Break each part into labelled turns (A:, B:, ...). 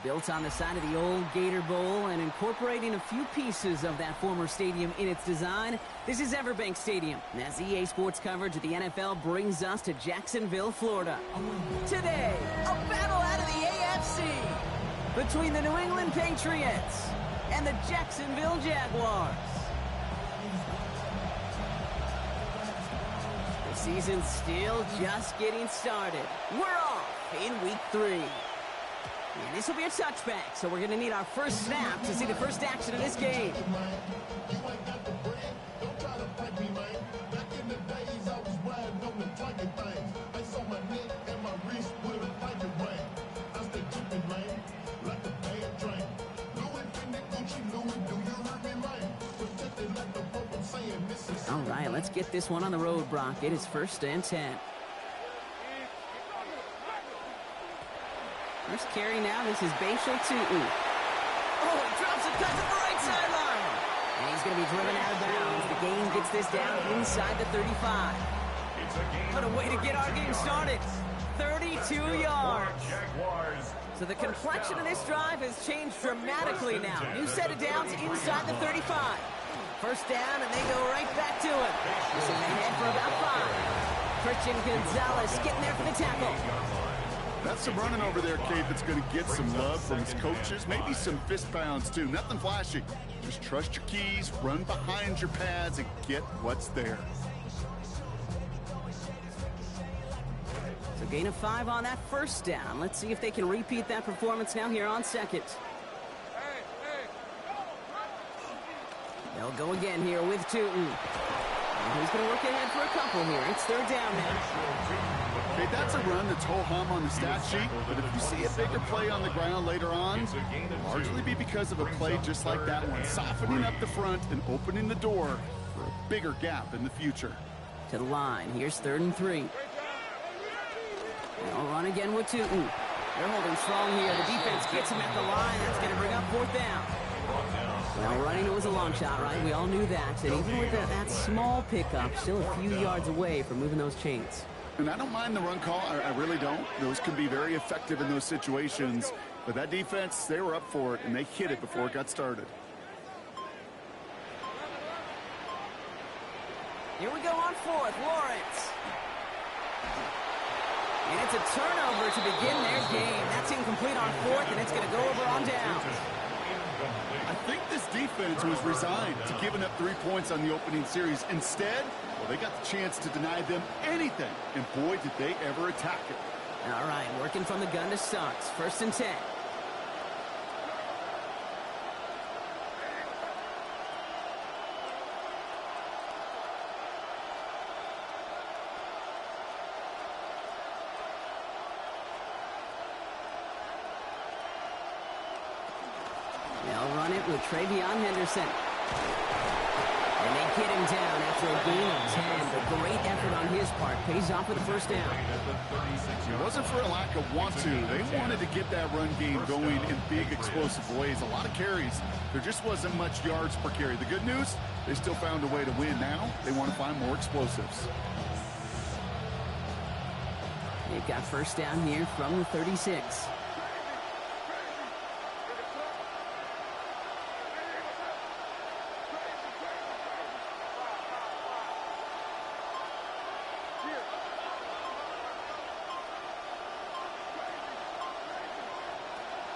A: Built on the side of the old Gator Bowl and incorporating a few pieces of that former stadium in its design, this is Everbank Stadium. As EA Sports coverage of the NFL brings us to Jacksonville, Florida. Today, a battle out of the AFC between the New England Patriots and the Jacksonville Jaguars. The season's still just getting started. We're off in week 3. And this will be a touchback, so we're going to need our first snap to see the first action of this game. All right, let's get this one on the road, Brock. It is 1st and 10. First carry now, this is Bashal Tutu. Oh, he drops a cut to the right sideline. And he's going to be driven out of bounds. The game gets this down inside the 35. What a way to get our game started. 32 yards. So the complexion of this drive has changed dramatically now. New set of downs inside the 35. First down, and they go right back to it. This is ahead for about 5. Christian Gonzalez getting there for the tackle.
B: That's some running over there, Kate, that's going to get some love from his coaches. Maybe some fist pounds, too. Nothing flashy. Just trust your keys, run behind your pads, and get what's there.
A: So gain of 5 on that first down. Let's see if they can repeat that performance now here on second. They'll go again here with Tutu. And he's going to work ahead for a couple here. It's 3rd down now.
B: Okay, that's a run that's ho-hum on the stat sheet, but if you see a bigger play on the ground later on, it'll largely be because of a play just like that one, softening up the front and opening the door for a bigger gap in the future.
A: To the line. Here's 3rd and 3. They'll run again with Tutu. They're holding strong here. The defense gets him at the line. That's going to bring up 4th down. Well, running it was a long shot, right? We all knew that. And even with that small pickup, still a few yards away from moving those chains.
B: And I don't mind the run call. I really don't. Those can be very effective in those situations. But that defense, they were up for it, and they hit it before it got started.
A: Here we go on 4th. Lawrence. And it's a turnover to begin their game. That's incomplete on 4th, and it's going to go over on down.
B: I think this defense was resigned to giving up 3 points on the opening series. Instead, well, they got the chance to deny them anything. And boy, did they ever attack it.
A: All right, working from the gun to start. 1st and 10. They'll run it with Travion Henderson. And they get him down after a gain of 10. But great effort on his part. Pays off with a 1st down.
B: It wasn't for a lack of want to. They wanted to get that run game going in big, explosive ways. A lot of carries. There just wasn't much yards per carry. The good news, they still found a way to win. Now they want to find more explosives.
A: They've got 1st down here from the 36.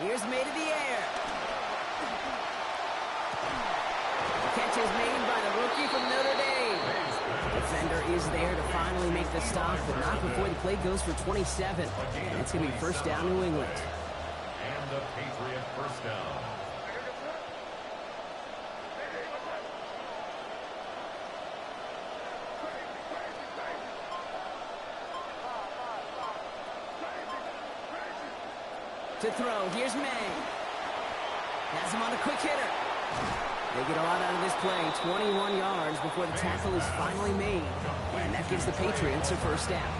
A: Here's made in the air. The catch is made by the rookie from Notre Dame. The defender is there to finally make the stop, but not before the play goes for 27. And it's going to be 1st down New England.
C: And the Patriot 1st down.
A: To throw, here's May. Has him on the quick hitter. They get a lot out of this play, 21 yards before the tackle is finally made. And that gives the Patriots a 1st down.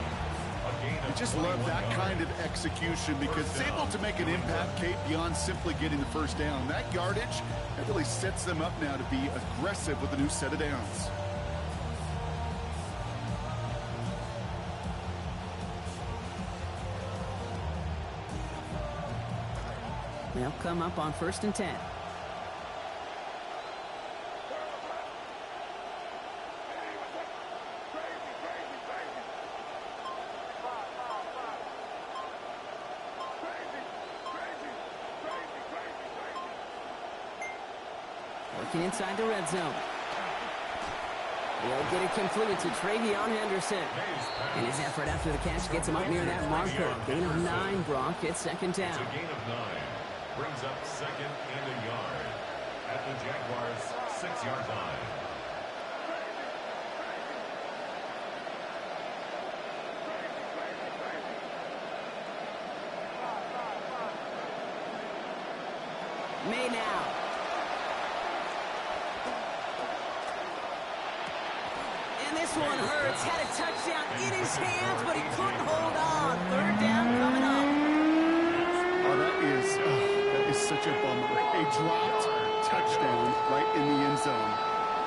B: I just love that kind of execution because it's able to make an impact, Kate, beyond simply getting the 1st down. That yardage, that really sets them up now to be aggressive with a new set of downs.
A: They'll come up on 1st and 10. Working inside the red zone. He'll get it completed to Travion Henderson. And his effort after the catch gets him up near that marker. Gain of 9, Brock. It's 2nd down.
C: It's a gain of 9. Brings up 2nd and a yard at the Jaguars' 6-yard line.
A: May now. And this one hurts. Had a touchdown in his hands, but he couldn't hold on. 3rd down coming up.
B: Oh, that is such a bummer. A dropped touchdown right in the end zone.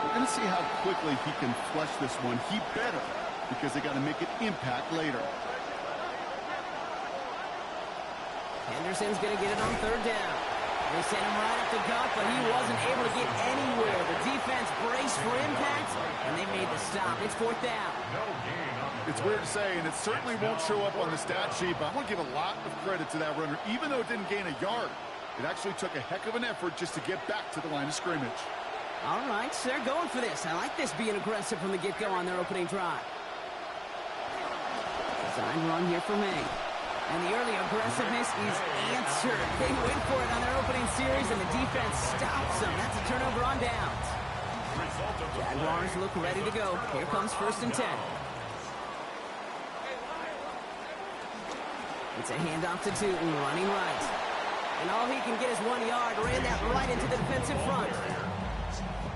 B: We're going to see how quickly he can flush this one. He better, because they got to make an impact later.
A: Henderson's going to get it on 3rd down. They sent him right up the gut, but he wasn't able to get anywhere. The defense braced for impact, and they made the stop. It's 4th down.
B: It's weird to say, and it certainly won't show up on the stat sheet, but I want to give a lot of credit to that runner. Even though it didn't gain a yard, it actually took a heck of an effort just to get back to the line of scrimmage.
A: All right, so they're going for this. I like this being aggressive from the get-go on their opening drive. Design run here for May. And the early aggressiveness is answered. They went for it on their opening series, and the defense stops them. That's a turnover on downs. Jaguars look ready to go. Here comes 1st and 10. It's a handoff to Tootin, running right. And all he can get is 1 yard. Ran that right into the defensive front.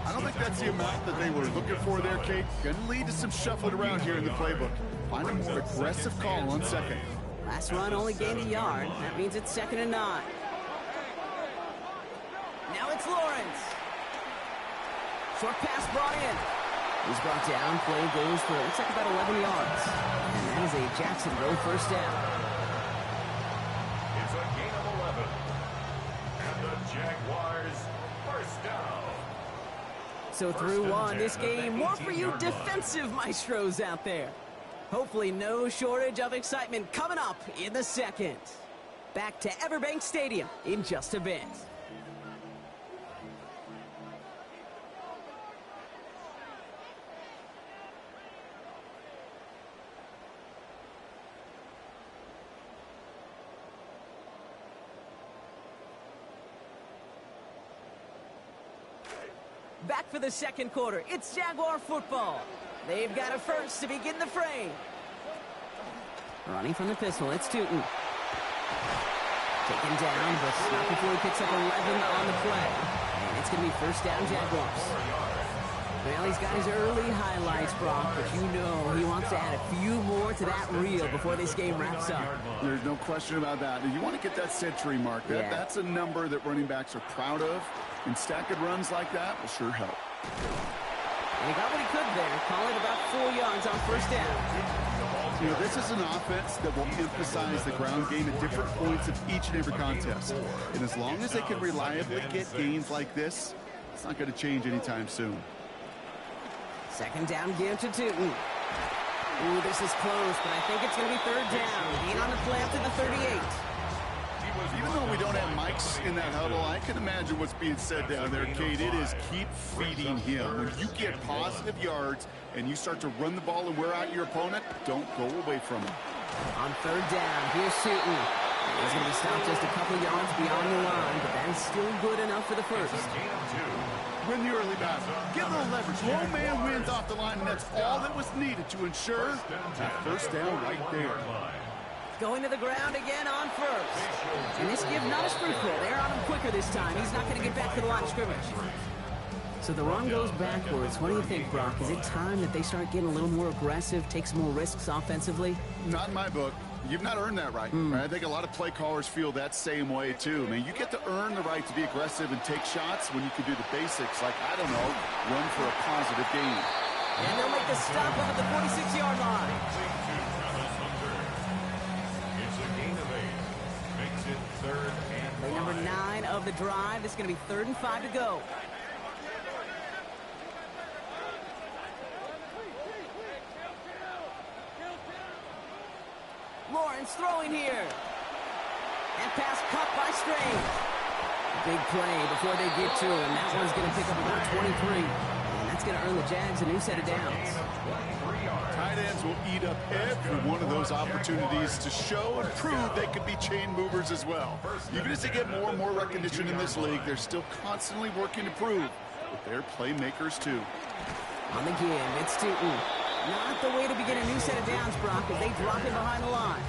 B: I don't think that's the amount that they were looking for there, Kate. Going to lead to some shuffling around here in the playbook. Find a more aggressive call on 2nd.
A: Last run only gained a yard. That means it's 2nd and 9. Now it's Lawrence. Short pass brought in. He's brought down. Play goes for, looks like about 11 yards. And that is a Jacksonville 1st down.
C: It's a gain of 11. And the Jaguars 1st down.
A: So through one, this game, more for you defensive maestros out there. Hopefully no shortage of excitement coming up in the 2nd. Back to Everbank Stadium in just a bit. Back for the 2nd quarter. It's Jaguar football. They've got a first to begin the frame. Running from the pistol, it's Tootin. Taken down, but not before he picks up 11 on the play. And it's going to be 1st down Jaguars. Well, he's got his early highlights, Brock, but you know he wants to add a few more to that reel before this game wraps up.
B: There's no question about that. You want to get that century mark.
A: Yeah.
B: That's a number that running backs are proud of, and stacking runs like that will sure help.
A: And he got what he could there. Call it about 4 yards on 1st down.
B: You know, this is an offense that will emphasize the ground game at different points of each and every contest. And as long as they can reliably get gains like this, it's not going to change anytime soon.
A: 2nd down give to Tootin. Ooh, this is close, but I think it's going to be 3rd down. Gain on the play up to the 38.
B: Even though we don't have mics in that huddle, I can imagine what's being said down there, Kate. It is keep feeding him. When you get positive yards and you start to run the ball and wear out your opponent, don't go away from him.
A: On 3rd down, here's Tootin. He's going to be stopped just a couple yards beyond the line, but that is still good enough for the first.
B: Win the early battle. Get a little leverage. Low man wins off the line, and that's all that was needed to ensure that 1st down right there.
A: Going to the ground again on 1st. And this give not a sprint pull. They're on him quicker this time. He's not going to get back to the line of scrimmage. So the run goes backwards. What do you think, Brock? Is it time that they start getting a little more aggressive, take some more risks offensively?
B: Not in my book. You've not earned that right. I think a lot of play callers feel that same way, too. I mean, you get to earn the right to be aggressive and take shots when you can do the basics, like, I don't know, run for a positive gain.
A: And they'll make the stop up at the 46-yard line.
C: It's a gain of 8. Makes it 3rd and 5.
A: Play number 9 of the drive. It's going to be 3rd and 5 to go. Lawrence throwing here. And pass caught by Strange. Big play before they get to him. That one's going to pick up about 23. And that's going to earn the Jags a new set of downs.
B: Tight ends will eat up every one of those opportunities to show and prove they could be chain movers as well. Even as they get more and more recognition in this league, they're still constantly working to prove that they're playmakers too.
A: On the give, it's Tootin. Not the way to begin a new set of downs, Brock, as they drop it behind the line.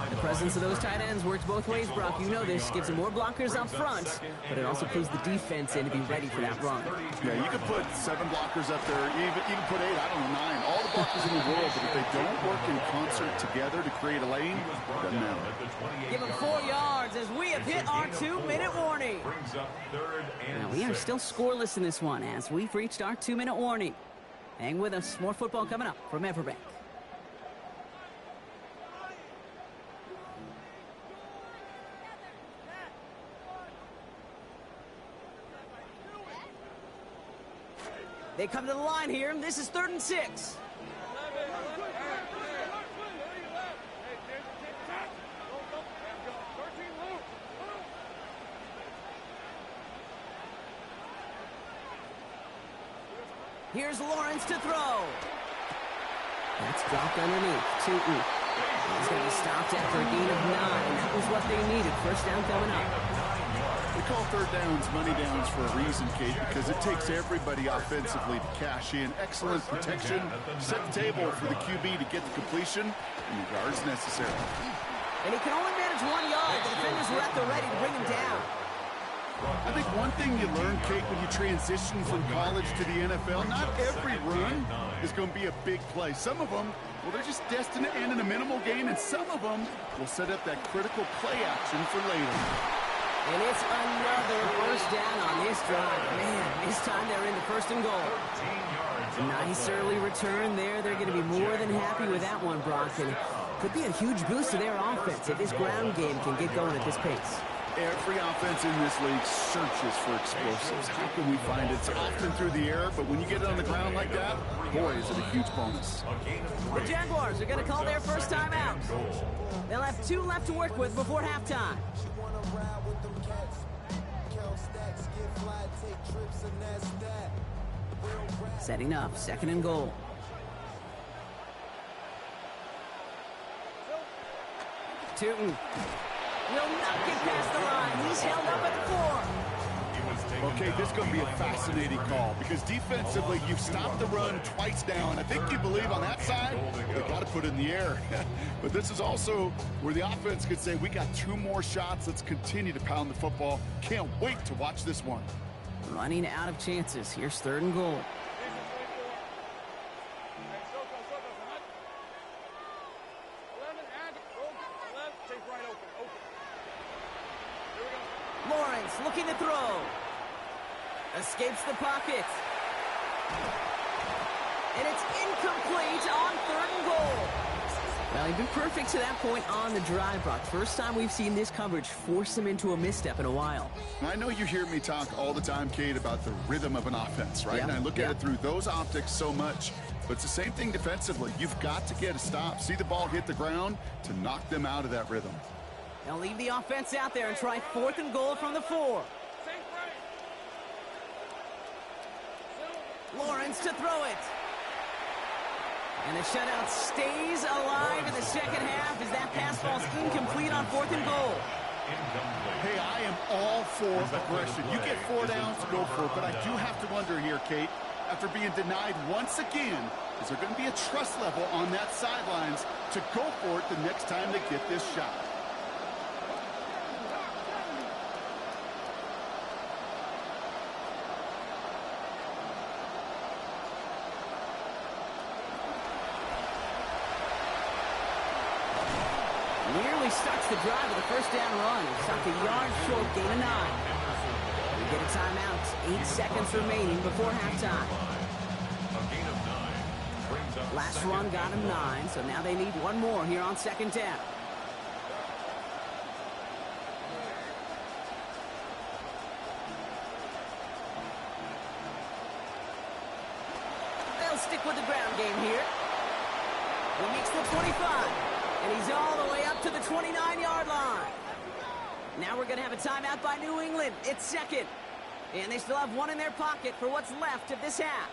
A: The presence of those tight ends works both ways, Brock. You know this. Gives them more blockers up front, but it also puts the defense in to be ready for that run.
B: Yeah, you can put 7 blockers up there, even put 8, I don't know, 9, all the blockers in the world, but if they don't work in concert together to create a lane, it doesn't matter.
A: Give them 4 yards as we have hit our 2-minute warning. Now, we are still scoreless in this one as we've reached our 2-minute warning. Hang with us. More football coming up from Everbank. They come to the line here. This is 3rd and 6. Here's Lawrence to throw. That's dropped underneath. Tootin. He's going to be stopped after a gain of 9. That was what they needed. First down coming up.
B: We call 3rd downs money downs for a reason, Kate, because it takes everybody offensively to cash in. Excellent protection, set the table for the QB to get the completion, and the yards necessary.
A: And he can only manage 1 yard. The defenders were at the ready to bring him down.
B: I think one thing you learn, Kate, when you transition from college to the NFL, not every run is going to be a big play. Some of them, well, they're just destined to end in a minimal gain, and some of them will set up that critical play action for later.
A: And it's another first down on this drive. Man, this time they're in the 1st and goal. A nice early return there. They're going to be more than happy with that one, Brock. And could be a huge boost to their offense if this ground game can get going at this pace.
B: Every offense in this league searches for explosives. How can we find it? It's often through the air, but when you get it on the ground like that, boy, is it a huge bonus.
A: The Jaguars are going to call their first time out. They'll have 2 left to work with before halftime. Setting up, 2nd and goal. Tootin will not get past the line. He's held up at the 4.
B: Okay, this is going to be a fascinating call because defensively, you've stopped the run twice now, and I think you believe on that side, they got to put it in the air. But this is also where the offense could say, we got 2 more shots. Let's continue to pound the football. Can't wait to watch this one.
A: Running out of chances. Here's 3rd and goal. Lawrence looking to throw. Escapes the pocket. And it's incomplete on 3rd and goal. Well, he's been perfect to that point on the drive, Brock. First time we've seen this coverage force him into a misstep in a while.
B: I know you hear me talk all the time, Kate, about the rhythm of an offense, right?
A: Yeah,
B: and I look at it through those optics so much. But it's the same thing defensively. You've got to get a stop, see the ball hit the ground to knock them out of that rhythm.
A: They'll leave the offense out there and try 4th and goal from the 4. Lawrence to throw it. And the shutout stays alive in the 2nd half as that pass falls incomplete on 4th and goal.
B: Hey, I am all for aggression. You get 4 downs, go for it. But I do have to wonder here, Kate, after being denied once again, is there going to be a trust level on that sidelines to go for it the next time they get this shot?
A: Nearly starts the drive with a first down run. Stopped a yard short, gain of 9. We get a timeout. 8 seconds remaining before halftime. Last run got him 9, so now they need 1 more here on 2nd down. game here. He makes the 25, and he's all the way up to the 29-yard line. Now we're going to have a timeout by New England. It's second, and they still have one in their pocket for what's left of this half.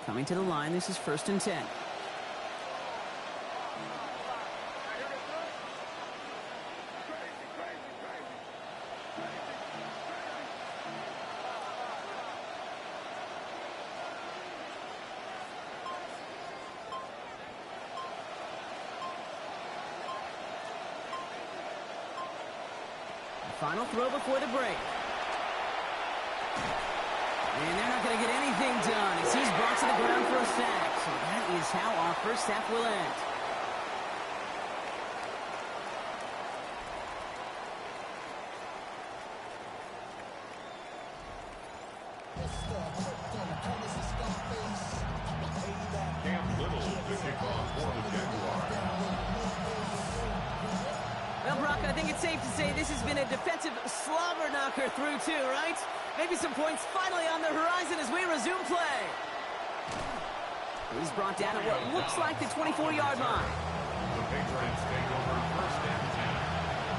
A: Coming to the line, this is 1st and 10. Final throw before the break. And they're not going to get anything done as he's brought to the ground for a sack. So that is how our first half will end.
C: Cam Little to kick off for the Jaguars.
A: Well, Brock, I think it's safe to say this has been a defensive slobber knocker through two, right? Maybe some points finally on the horizon as we resume play. He's brought down at what looks like the 24-yard line.
C: The Patriots take over 1st and 10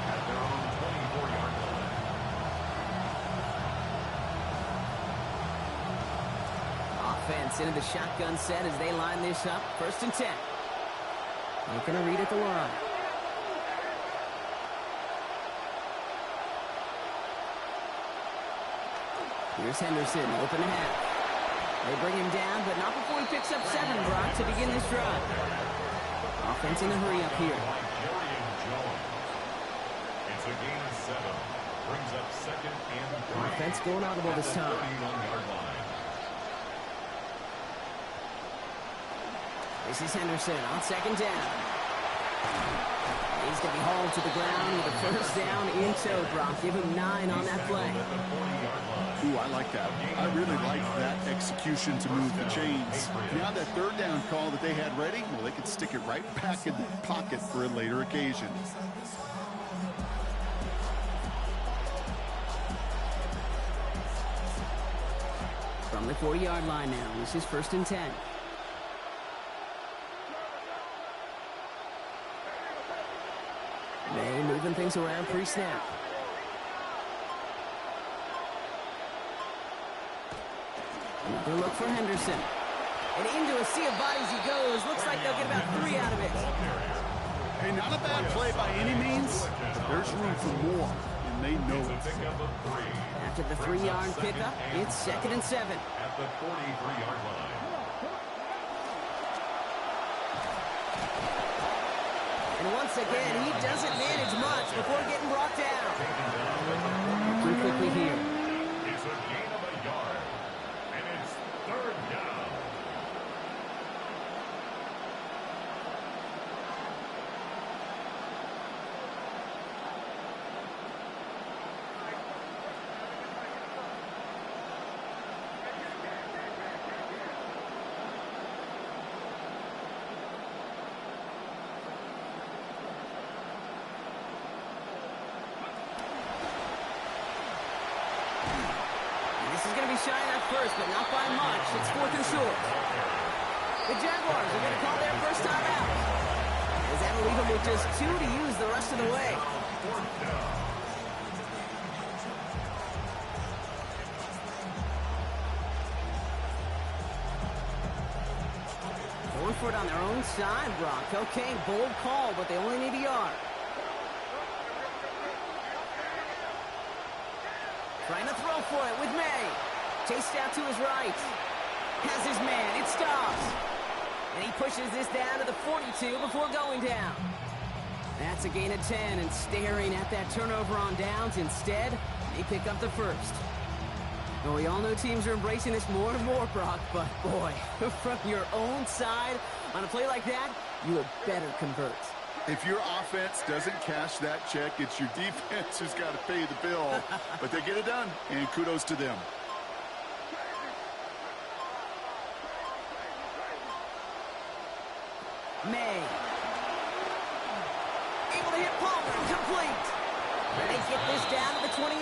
C: at their own 24-yard line.
A: Offense into the shotgun set as they line this up. 1st and 10. Making a read at the line. Here's Henderson, open to half. They bring him down, but not before he picks up 7, Brock, to begin this drive. Offense in a hurry up here.
C: It's a gain of 7. Brings up 2nd and 3.
A: Offense going audible this time.
C: 31-yard line.
A: This is Henderson on 2nd down. He's going to be hauled to the ground with a 1st down in tow, Brock. Give him 9 on that play.
B: Ooh, I like that. I really like that execution to move the chains. Now that 3rd down call that they had ready, well, they could stick it right back in the pocket for a later occasion.
A: From the 40-yard line now, this is 1st and 10. May moving things around pre-snap. Another look for Henderson. And into a sea of bodies he goes. Looks like they'll get about 3 out of it.
B: Hey, not a bad play by any means, but there's room for more, and they know it.
A: After the 3-yard pickup, it's 2nd and 7.
C: At the 43-yard line.
A: And once again, he doesn't manage much before getting brought down. Looking quickly here.
C: It's a gain of a yard. And it's 3rd down.
A: Shying at first, but not by much. It's 4th and short. The Jaguars are going to call their first time out, as that'll leave them with just 2 to use the rest of the way. Going for it on their own side, Brock. Okay, bold call, but they only need a yard. Trying to throw for it with May. Chased out to his right. Has his man. It stops. And he pushes this down to the 42 before going down. That's a gain of 10, and staring at that turnover on downs. Instead, they pick up the 1st. Well, we all know teams are embracing this more and more, Brock, but boy, from your own side, on a play like that, you had better convert.
B: If your offense doesn't cash that check, it's your defense who's got to pay the bill. But they get it done, and kudos to them.
A: May. Able to hit Palmer. Complete. And they get this down to the 28.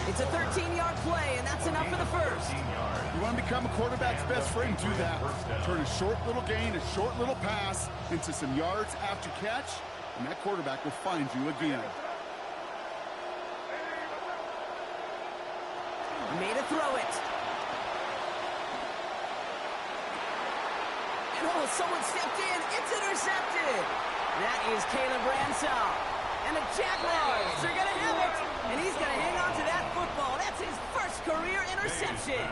A: It's a 13-yard play, and that's enough for the first.
B: You want to become a quarterback's best friend, do that. Turn a short little gain, a short little pass into some yards after catch, and that quarterback will find you again.
A: Made to throw it. And oh, someone stepped in. It's intercepted. That is Caleb Ransall. And the Jaguars are going to have it. And he's going to hang on to that football. That's his first career interception.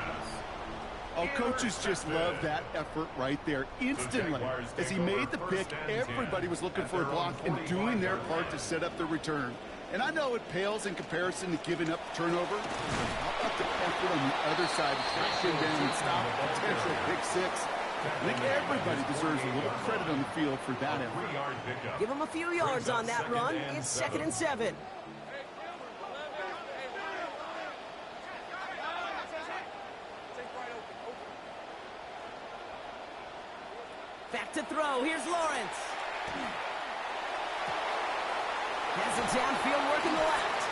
B: Oh, coaches just love that effort right there. Instantly, as he made the pick, everybody was looking for a block and doing their part to set up the return. And I know it pales in comparison to giving up the turnover. How about the effort on the other side to track him down and stop a potential pick six? I think everybody deserves a little credit on the field for that effort.
A: Give him a few yards on that run. It's 2nd and 7. Back to throw. Here's Lawrence. Has it downfield, working the left.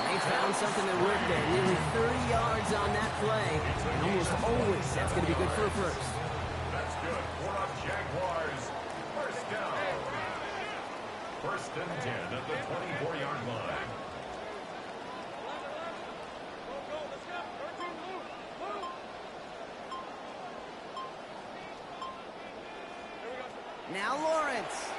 A: They found something that worked there. Nearly 30 yards on that play. And almost always that's going to be good for a first.
C: That's good for the Jaguars. First down. 1st and 10 at the 24-yard line.
A: Now Lawrence.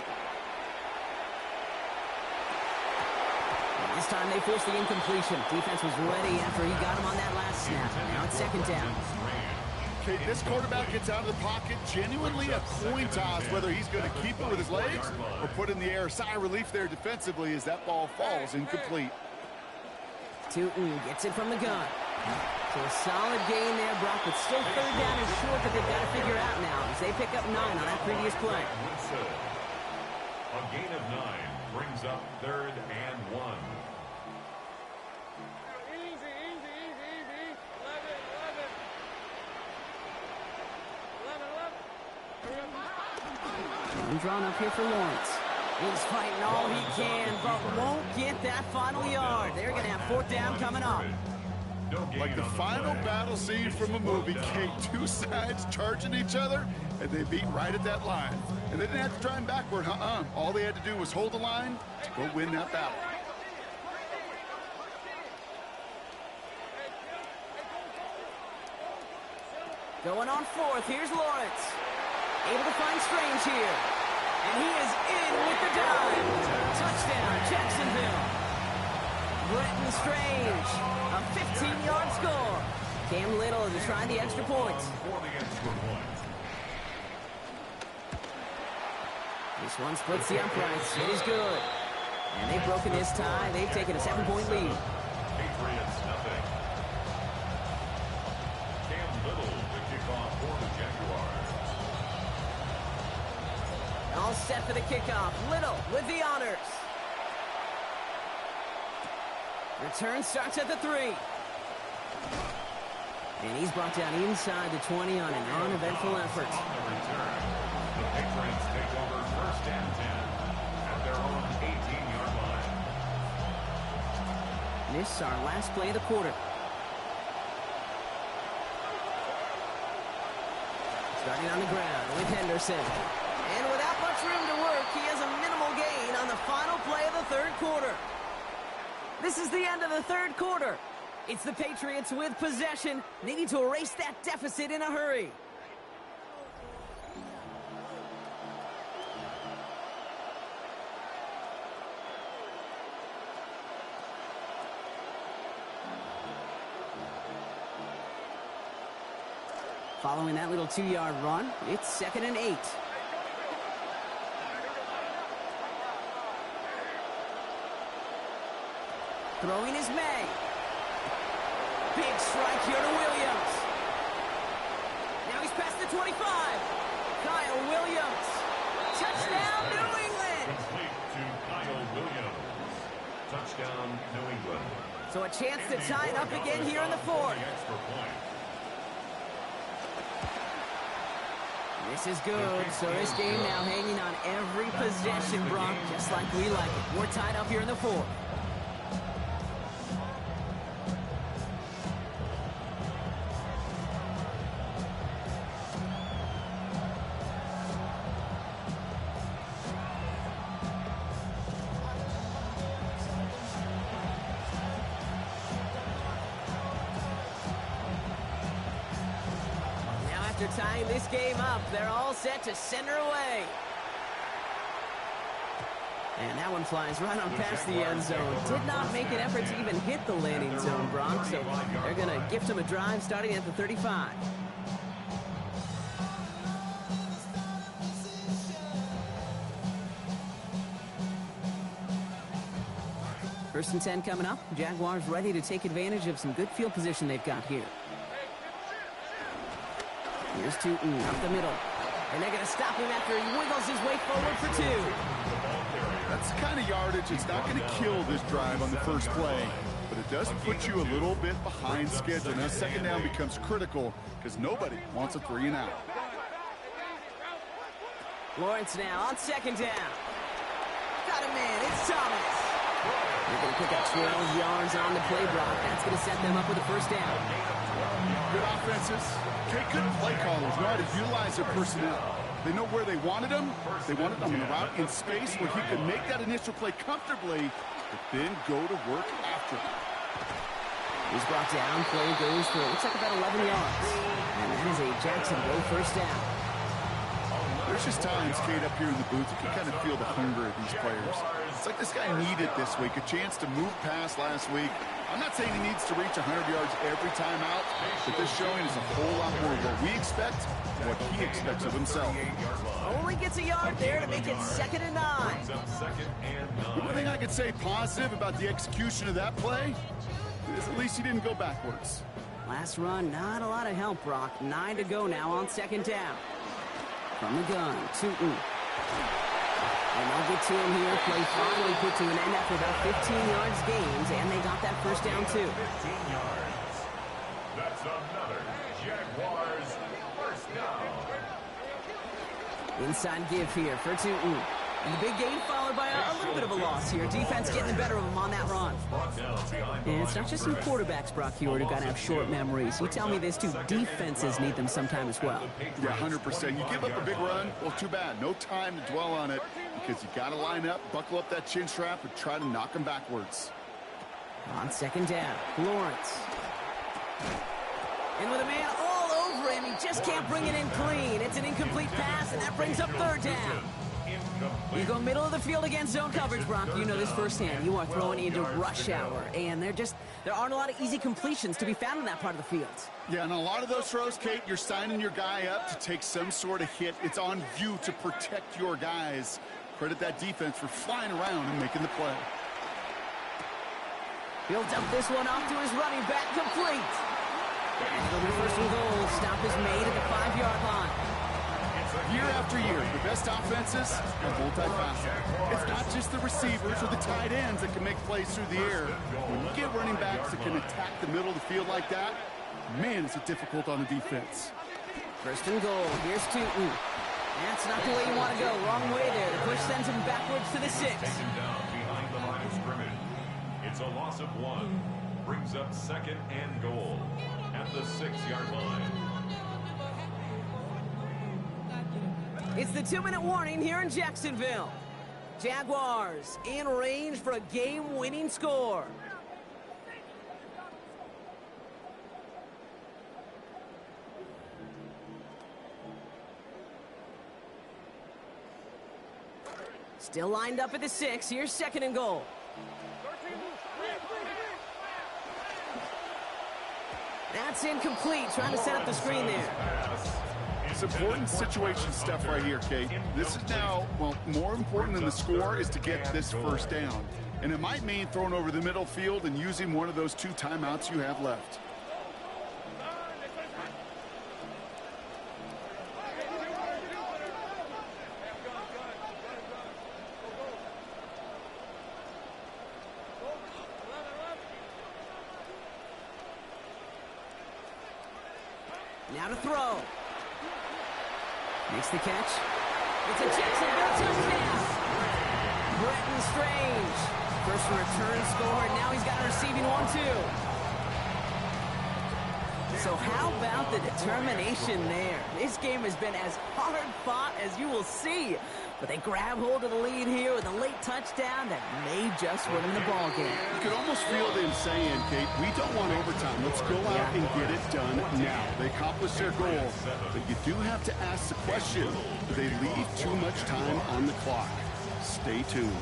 A: This time they forced the incompletion. Defense was ready after he got him on that last snap. Now it's 2nd down.
B: Okay, this quarterback gets out of the pocket, genuinely a coin toss, whether he's going to keep it with his legs or put in the air. Sigh of relief there defensively as that ball falls incomplete.
A: Tootin gets it from the gun. So a solid gain there, Brock, but still 3rd down and short that they've got to figure out now as they pick up 9 on that previous play.
C: A gain of 9 brings up 3rd and 1.
A: I'm drawn up here for Lawrence. He's fighting all he can, but won't get that final yard. They're going to have 4th down coming up.
B: Like the final battle scene from a movie, Kate, two sides charging each other, and they beat right at that line. And they didn't have to drive backward, All they had to do was hold the line to go win that battle.
A: Going on 4th, here's Lawrence. Able to find Strange here. And he is in with the dive. Touchdown, Jacksonville. Brenton Strange, a 15-yard score. Cam Little to try the extra point. This one splits the uprights. It is good. And they've broken this tie. They've taken a 7-point lead.
C: Patriots nothing. Cam Little to kick off for the Jaguars.
A: All set for the kickoff. Little with the honors. Return starts at the 3. And he's brought down inside the 20 on an uneventful effort.
C: On the return, the Patriots take over 1st and 10 at their own 18-yard line.
A: This is our last play of the quarter. Starting on the ground with Henderson. And without much room to work, he has a minimal gain on the final play of the 3rd quarter. This is the end of the 3rd quarter. It's the Patriots with possession. They need to erase that deficit in a hurry. Following that little 2-yard run, it's 2nd and 8. Throwing is May. Big strike here to Williams. Now he's past the 25. Kyle Williams. Touchdown, New England.
C: Complete to Kyle Williams. Touchdown, New England.
A: So a chance to tie it up again here in the 4th. This is good. So this game now hanging on every possession, Brock, just like we like it. We're tied up here in the fourth. After tying this game up, they're all set to send her away. And that one flies right on past the end zone. Did not make an effort to even hit the landing zone, Brock, so they're going to gift him a drive starting at the 35. First and 10 coming up. Jaguars ready to take advantage of some good field position they've got here. Here's Tootin up the middle. And they're going to stop him after he wiggles his way forward for 2.
B: That's the kind of yardage. It's not going to kill this drive on the first play, but it does put you a little bit behind schedule. Now second down becomes critical because nobody wants a 3 and out.
A: Lawrence now on second down. Got him in. It's Thomas. They're going to pick up 12 yards on the play, Brock. That's going to set them up with a first down.
B: Good offenses. Okay, good play callers know how to utilize their personnel. They know where they wanted him. They wanted him in a route in space where he could make that initial play comfortably, but then go to work after it.
A: He's brought down. Play goes for, looks like about 11 yards. And that is a Jacksonville first down.
B: There's just times, Kate, up here in the booth, you can kind of feel the hunger of these players. It's like this guy needed this week, a chance to move past last week. I'm not saying he needs to reach 100 yards every time out, but this showing is a whole lot more of what we expect and what he expects of himself.
A: Only gets a yard there to make it 2nd and 9.
B: The one thing I could say positive about the execution of that play is at least he didn't go backwards.
A: Last run, not a lot of help, Brock. 9 to go now on second down. From the gun, Tootin. And they'll get to him here. Play finally put to an end after about 15 yards gains, and they got that first down too.
C: 15 yards. That's another Jaguars first down.
A: Inside give here for Tootin. And the big gain followed by a little bit of a loss here. Defense getting the better of him on that run. And it's not just some quarterbacks, Brock Hewitt, who got to have short memories. You tell me this too, defenses need them sometime as well.
B: Yeah, 100%. You give up a big run, well, too bad. No time to dwell on it because you got to line up, buckle up that chin strap, and try to knock them backwards.
A: On second down, Lawrence. And with a man all over him, he just can't bring it in clean. It's an incomplete pass, and that brings up third down. You go middle of the field against zone coverage, Brock. You know this firsthand. You are throwing into rush hour, and there aren't a lot of easy completions to be found in that part of the field.
B: Yeah, and a lot of those throws, Kate, you're signing your guy up to take some sort of hit. It's on you to protect your guys. Credit that defense for flying around and making the play.
A: He'll dump this one off to his running back, complete. And it'll be first and goal. Stop is made at the 5-yard line.
B: Year after year, the best offenses are multifaceted. It's not just the receivers or the tight ends that can make plays through the air. When you get running backs that can attack the middle of the field like that, man, is it difficult on the defense.
A: First and goal. Here's Tootin. That's not the way you want to go. Wrong way there. The push sends him backwards to the 6.
C: Taken down behind the line of scrimmage. It's a loss of 1. Brings up 2nd and goal at the 6-yard line.
A: It's the 2-minute warning here in Jacksonville. Jaguars in range for a game-winning score. Still lined up at the 6. Here's 2nd and goal. That's incomplete. Trying to set up the screen there.
B: It's important situation stuff right here, Kate. This is now, well, more important than the score is to get this first down. And it might mean throwing over the middle field and using one of those 2 timeouts you have left.
A: Now to throw. Makes the catch. It's a Jacksonville touchdown. Bretton Strange. First return score, and now he's got a receiving one, too. So how about the determination there? This game has been as hard fought as you will see. But they grab hold of the lead here with a late touchdown that may just win them the ball game.
B: You could almost feel them saying, Kate, we don't want overtime. Let's go out and get it done now. They accomplished their goal, but you do have to ask the question, do they leave too much time on the clock? Stay tuned.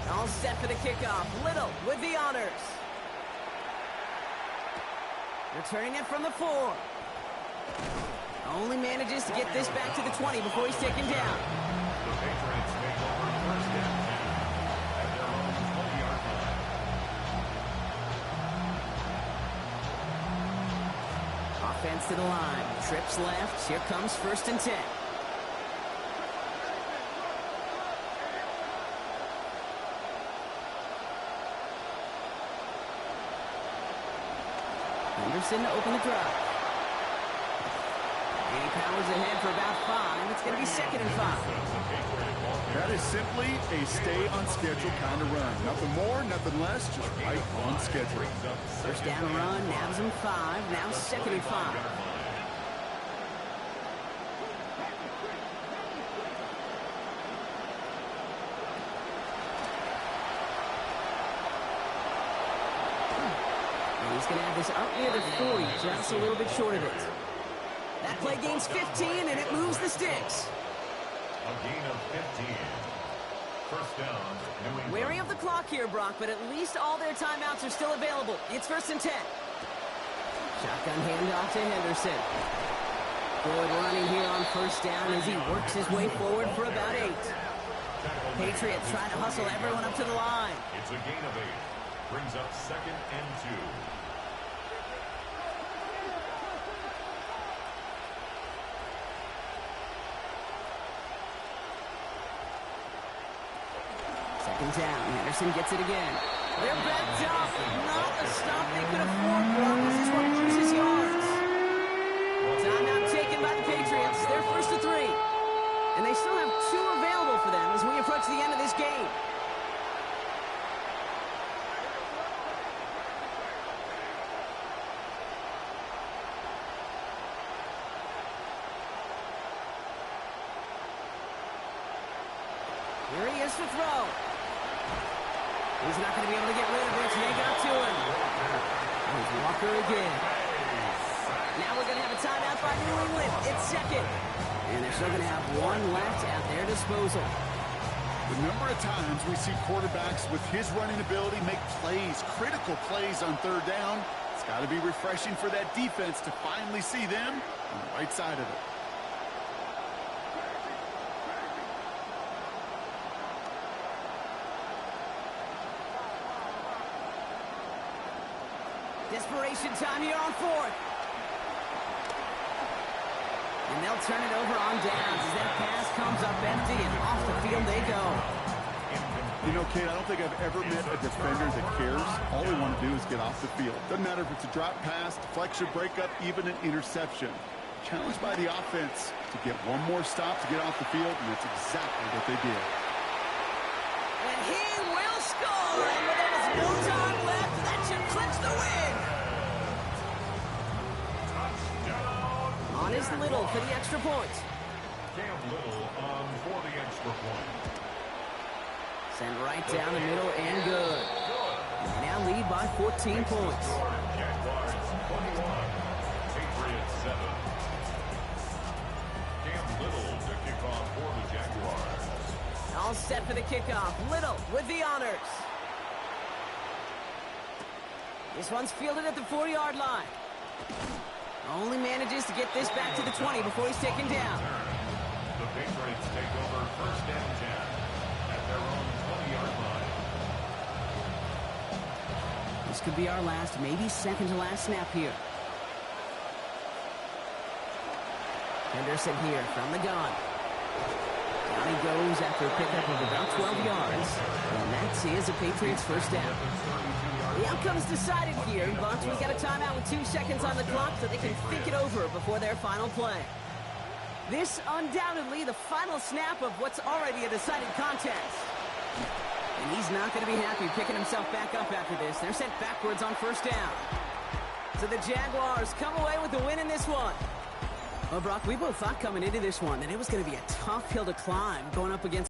A: All set for the kickoff. Little with the honors. Returning it from the 4. Only manages to get this back to the 20 before he's taken down.
C: The Patriots take over first and 10 at their own 20-yard line.
A: Offense to the line. Trips left. Here comes first and 10. Henderson to open the drive. And he powers ahead for about 5. It's going to be second and 5.
B: That is simply a stay on schedule kind of run. Nothing more, nothing less, just right on schedule.
A: First down run, nabs him 5. Now second and 5. He's going to have this up near the 40, just a little bit short of it. That play gains 15, and it moves the sticks.
C: A gain of 15. First down, New England.
A: Wary of the clock here, Brock, but at least all their timeouts are still available. It's first and 10. Shotgun handoff to Henderson. Good running here on first down as he works his way forward for about 8. Patriots trying to hustle everyone up to the line.
C: It's a gain of 8. Brings up second and 2.
A: Second down. Henderson gets it again. They're backed up. Not a stop they could afford, Brock. This is what loses yards. Timeout taken by the Patriots. They're first to 3. And they still have 2 available for them as we approach the end of this game. Here he is to throw. He's not going to be able to get rid of it. They got to him. There's Walker again. Now we're going to have a timeout by New England. It's second. And they're still going to have 1 left at their disposal.
B: The number of times we see quarterbacks with his running ability make plays, critical plays on third down, it's got to be refreshing for that defense to finally see them on the right side of it.
A: Desperation time here on 4th. And they'll turn it over on downs as that pass comes up empty and off the field they go.
B: You know, Kate, I don't think I've ever met a defender that cares. All they want to do is get off the field. Doesn't matter if it's a drop pass, deflection, breakup, even an interception. Challenged by the offense to get one more stop to get off the field, and that's exactly what they did.
A: And he will score! And when there is no time left, that should clinch the win! On is Little for the extra point.
C: Cam Little on for the extra point.
A: Sent right down the middle and good. They now lead by 14 points.
C: Jaguars 21, Patriots 7. Cam Little to kick off for the Jaguars.
A: All set for the kickoff. Little with the honors. This one's fielded at the 40-yard line. Only manages to get this back to the 20 before he's taken down.
C: The Patriots take over first and 10 at their own 20-yard line.
A: This could be our last, maybe second to last snap here. Henderson here from the gun. Down he goes after a pickup of about 12 yards. And that's his, a Patriots first down. The outcome's decided here, but we got a timeout with 2 seconds on the clock so they can think it over before their final play. This undoubtedly the final snap of what's already a decided contest. And he's not going to be happy picking himself back up after this. They're sent backwards on first down. So the Jaguars come away with the win in this one. Well, Brock, we both thought coming into this one that it was going to be a tough hill to climb going up against